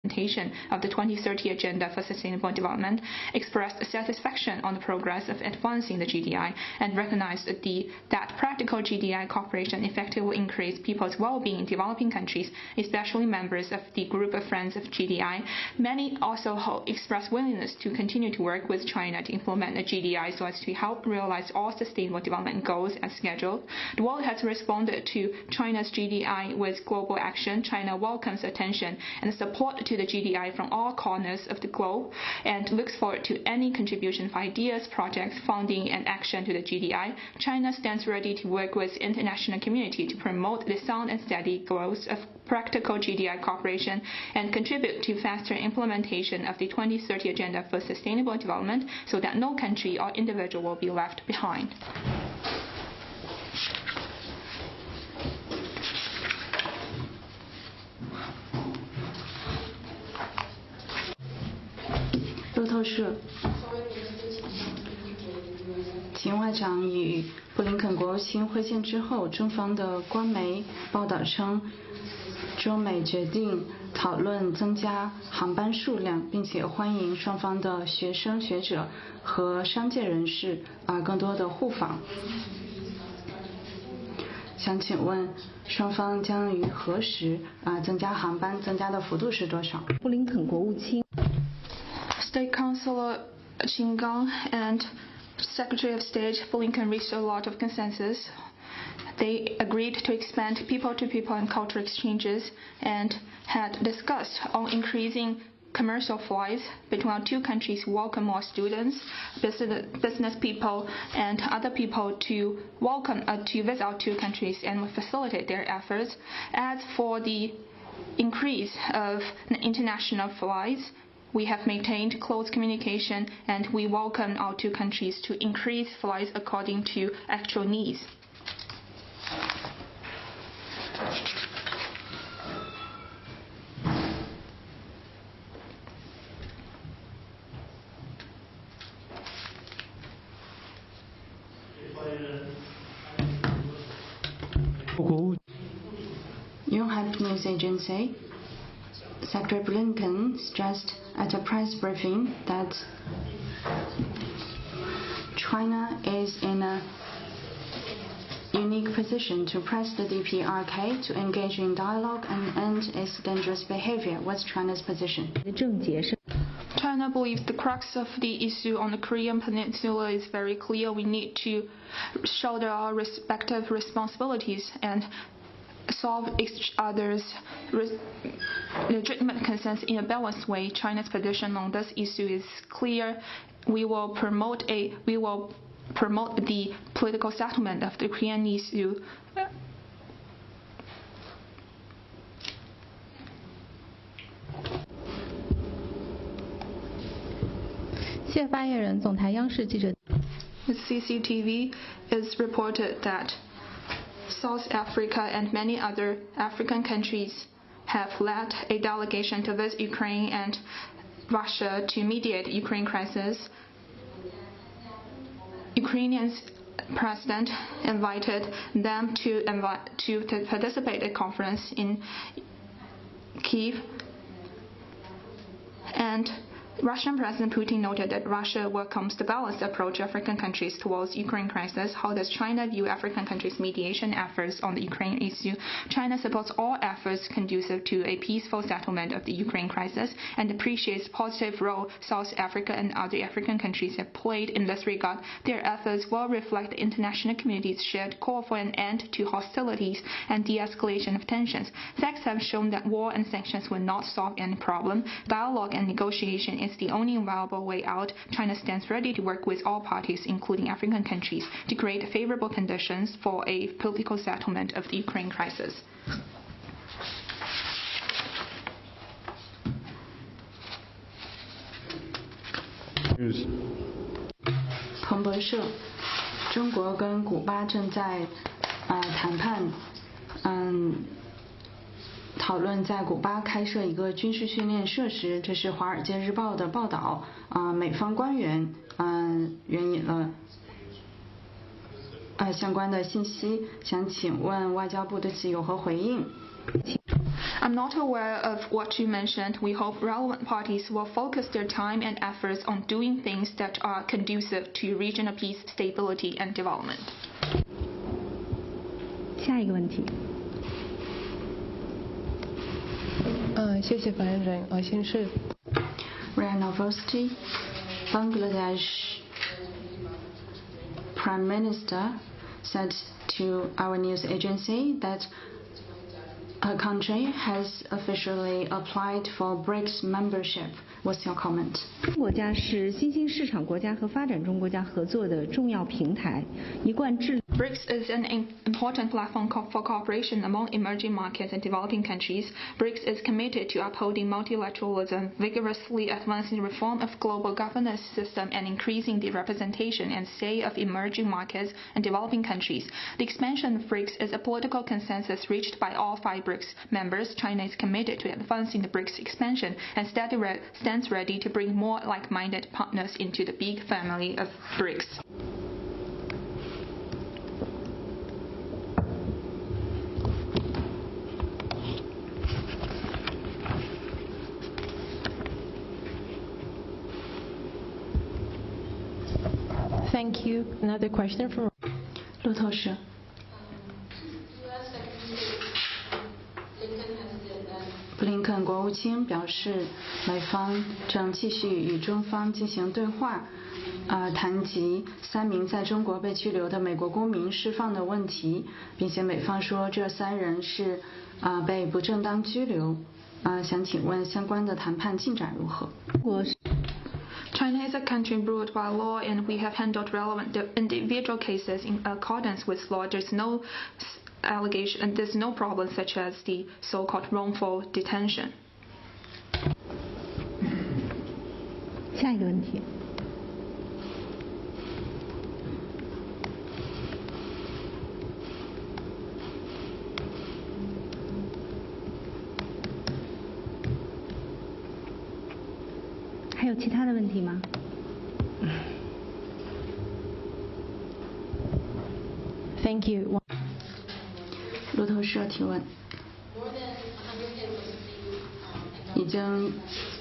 implementation of the 2030 Agenda for Sustainable Development, expressed satisfaction on the progress of advancing the GDI, and recognized that practical GDI cooperation effectively increase people's well-being in developing countries, especially members of the Group of Friends of GDI. Many also expressed willingness to continue to work with China to implement the GDI so as to help realize all sustainable development goals as scheduled. The world has responded to China's GDI with global action. China welcomes attention and support to the GDI from all corners of the globe and looks forward to any contribution of ideas, projects, funding, and action to the GDI. China stands ready to work with the international community to promote the sound and steady growth of practical GDI cooperation and contribute to faster implementation of the 2030 Agenda for Sustainable Development so that no country or individual will be left behind.秦外长与布林肯国务卿会见之后，中方的官媒报道称，中美决定讨论增加航班数量，并且欢迎双方的学生、学者和商界人士更多的互访。想请问，双方将于何时增加航班？增加的幅度是多少？布林肯国务卿 State Councilor Qin Gang and Secretary of State Blinken reached a lot of consensus. They agreed to expand people-to-people and cultural exchanges and had discussed on increasing commercial flights between our two countries, welcome more students, business people, and other people to visit our two countries and facilitate their efforts. As for the increase of international flights, we have maintained close communication and we welcome our two countries to increase flights according to actual needs. Yonhap News Agency. Secretary Blinken stressed at a press briefing that China is in a unique position to press the DPRK to engage in dialogue and end its dangerous behavior. What's China's position? China believes the crux of the issue on the Korean peninsula is very clear. We need to shoulder our respective responsibilities and solve each other's legitimate concerns in a balanced way. China's position on this issue is clear. We will promote the political settlement of the Korean issue. 谢发言人，总台央视记者。The CCTV is reported that South Africa and many other African countries have led a delegation to visit Ukraine and Russia to mediate Ukraine crisis. Ukrainian president invited them to participate in a conference in Kyiv, and Russian President Putin noted that Russia welcomes the balanced approach of African countries towards Ukraine crisis. How does China view African countries' mediation efforts on the Ukraine issue? China supports all efforts conducive to a peaceful settlement of the Ukraine crisis and appreciates the positive role South Africa and other African countries have played in this regard. Their efforts will reflect the international community's shared call for an end to hostilities and de-escalation of tensions. Facts have shown that war and sanctions will not solve any problem. Dialogue and negotiation is the only viable way out. China stands ready to work with all parties, including African countries, to create favorable conditions for a political settlement of the Ukraine crisis. News. 彭博社，中国跟古巴正在谈判，讨论在古巴开设一个军事训练设施，这是《华尔街日报》的报道。美方官员援引了相关的信息，想请问外交部对此有何回应 I'm not aware of what you mentioned. We hope relevant parties will focus their time and efforts on doing things that are conducive to regional peace, stability, and development. 下一个问题。谢谢发言人。先是 Rare Novosti, Bangladesh Prime Minister said to our news agency that her country has officially applied for Brics membership. What's your comment? 国家是新兴市场国家和发展中国家合作的重要平台，一贯致力。BRICS is an important platform for cooperation among emerging markets and developing countries. BRICS is committed to upholding multilateralism, vigorously advancing reform of global governance system, and increasing the representation and say of emerging markets and developing countries. The expansion of BRICS is a political consensus reached by all 5 BRICS members. China is committed to advancing the BRICS expansion and stands ready to bring more like-minded partners into the big family of BRICS. Thank you. Another question from 路透社。布林肯国务卿表示，美方正继续与中方进行对话，谈及3名在中国被拘留的美国公民释放的问题，并且美方说这3人是被不正当拘留。想请问相关的谈判进展如何？ China is a country ruled by law, and we have handled relevant individual cases in accordance with law. There's no allegation, and there's no problem such as the so-called wrongful detention. 下一个问题。还有其他的问题吗？ Thank you. 路透社提问：已经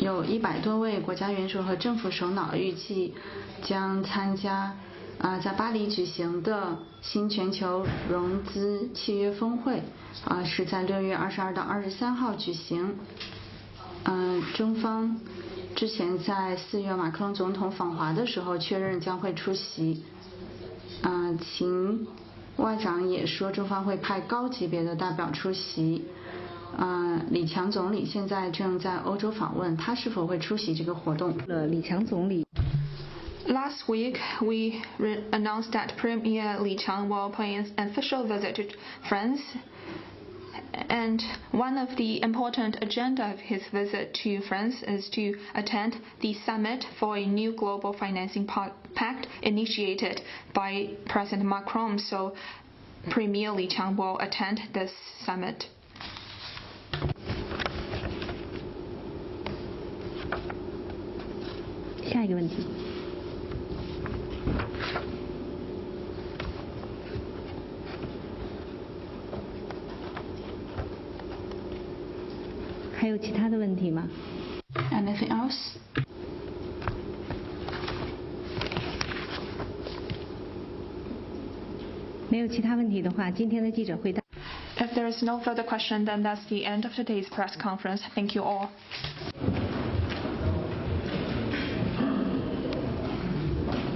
有100多位国家元首和政府首脑预计将参加在巴黎举行的新全球融资契约峰会，是在6月22到23号举行。中方之前在4月马克龙总统访华的时候确认将会出席。秦外长也说中方会派高级别的代表出席。李强总理现在正在欧洲访问，他是否会出席这个活动？李强总理。 Last week, we announced that Premier Li Qiang will pay an official visit to France. And one of the important agenda of his visit to France is to attend the summit for a new global financing pact initiated by President Macron. So Premier Li Qiang will attend this summit. 下一个问题。 还有其他的问题吗？ Anything else? 没有其他问题的话，今天的记者会到。 If there is no further question, then that's the end of today's press conference. Thank you all.